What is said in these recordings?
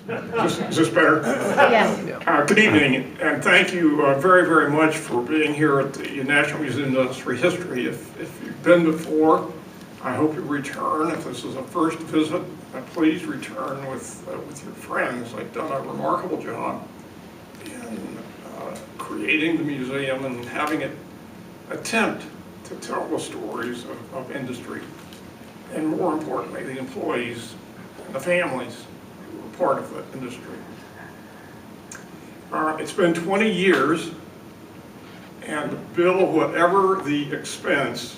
Is this better? Yes. Good evening, and thank you very, very much for being here at the National Museum of Industry History. If you've been before, I hope you return. If this is a first visit, please return with your friends. They've done a remarkable job in creating the museum and having it attempt to tell the stories of industry, and more importantly, the employees and the families who are part of that industry. It's been 20 years, and Bill, whatever the expense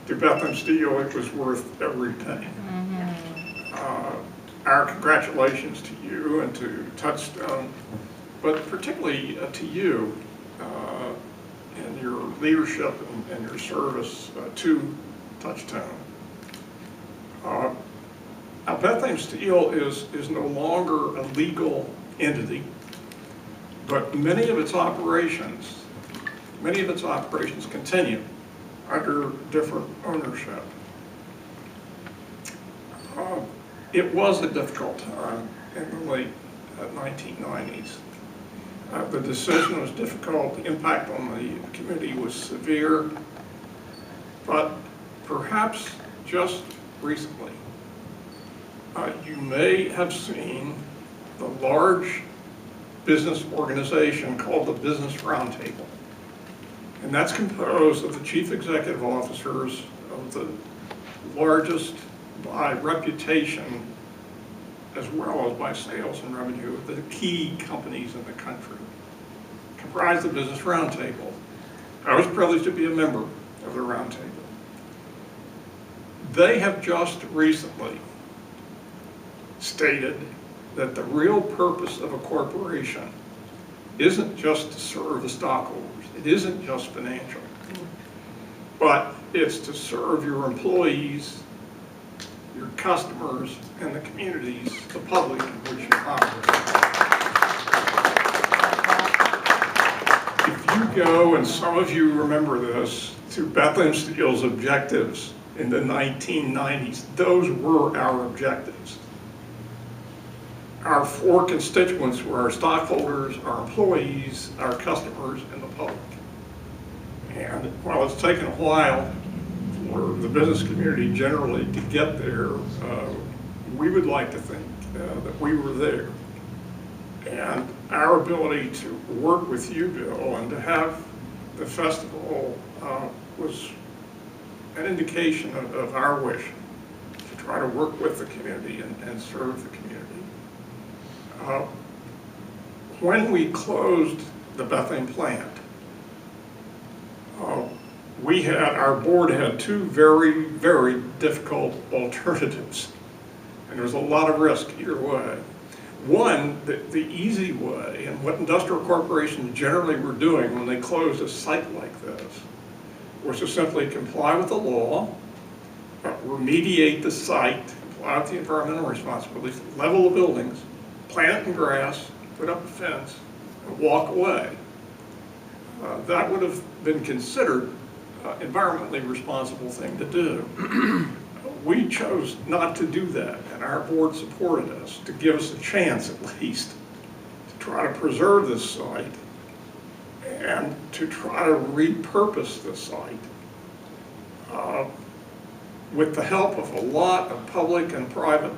to Bethlehem Steel, it was worth every penny. Our congratulations to you and to Touchstone, but particularly to you and your leadership and your service to Touchstone. Now, Bethlehem Steel is no longer a legal entity, but many of its operations continue under different ownership. It was a difficult time in the late 1990s. The decision was difficult, the impact on the community was severe, but perhaps just recently, you may have seen the large business organization called the Business Roundtable. And that's composed of the chief executive officers of the largest by reputation as well as by sales and revenue of the key companies in the country. Comprised the Business Roundtable. I was privileged to be a member of the Roundtable. They have just recently stated that the real purpose of a corporation isn't just to serve the stockholders. It isn't just financial, but it's to serve your employees, your customers, and the communities, the public in which you operate. If you go, and some of you remember this, to Bethlehem Steel's objectives in the 1990s, those were our objectives. Our four constituents were our stockholders, our employees, our customers, and the public. And while it's taken a while for the business community generally to get there, we would like to think that we were there. And our ability to work with you, Bill, and to have the festival was an indication of our wish to try to work with the community and serve the community. When we closed the Bethlehem plant, our board had two very, very difficult alternatives, and there was a lot of risk either way. One, the easy way, and what industrial corporations generally were doing when they closed a site like this, was to simply comply with the law, remediate the site, comply with the environmental responsibilities, level the buildings, plant in grass, put up a fence, and walk away. That would have been considered environmentally responsible thing to do. We chose not to do that, and our board supported us to give us a chance at least to try to preserve this site and to try to repurpose the site with the help of a lot of public and private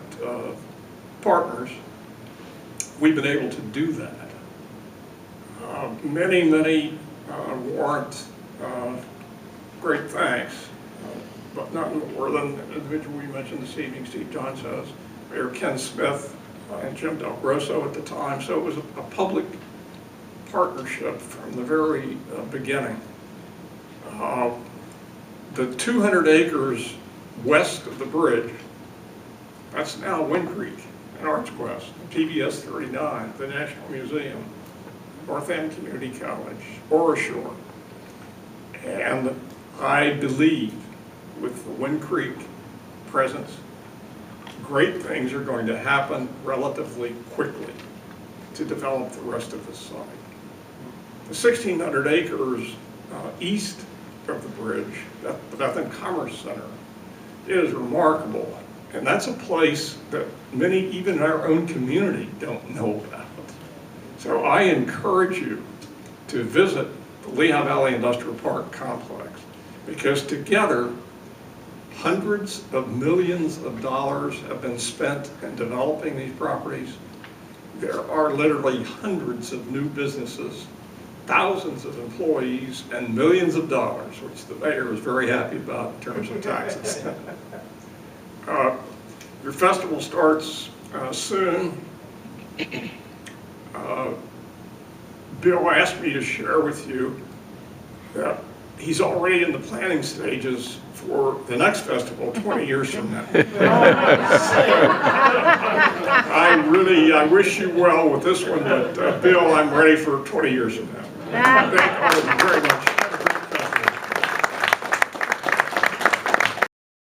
partners. We've been able to do that. Many warrant great thanks, but not more than the individual we mentioned this evening, Steve John says, Mayor Ken Smith and Jim Del Grosso at the time. So it was a public partnership from the very beginning. The 200 acres west of the bridge, that's now Wind Creek and Arts Quest, PBS 39, the National Museum, North End Community College, Orashore. And I believe with the Wind Creek presence, great things are going to happen relatively quickly to develop the rest of the site. The 1,600 acres east of the bridge, the Bethlehem Commerce Center, is remarkable And that's a place that many, even in our own community, don't know about. So I encourage you to visit the Lehigh Valley Industrial Park complex, because together, hundreds of millions of dollars have been spent in developing these properties. There are literally hundreds of new businesses, thousands of employees, and millions of dollars, which the mayor is very happy about in terms of taxes. Your festival starts soon. Bill asked me to share with you that he's already in the planning stages for the next festival 20 years from now. I wish you well with this one, but Bill, I'm ready for 20 years from now. Thank all of you very much.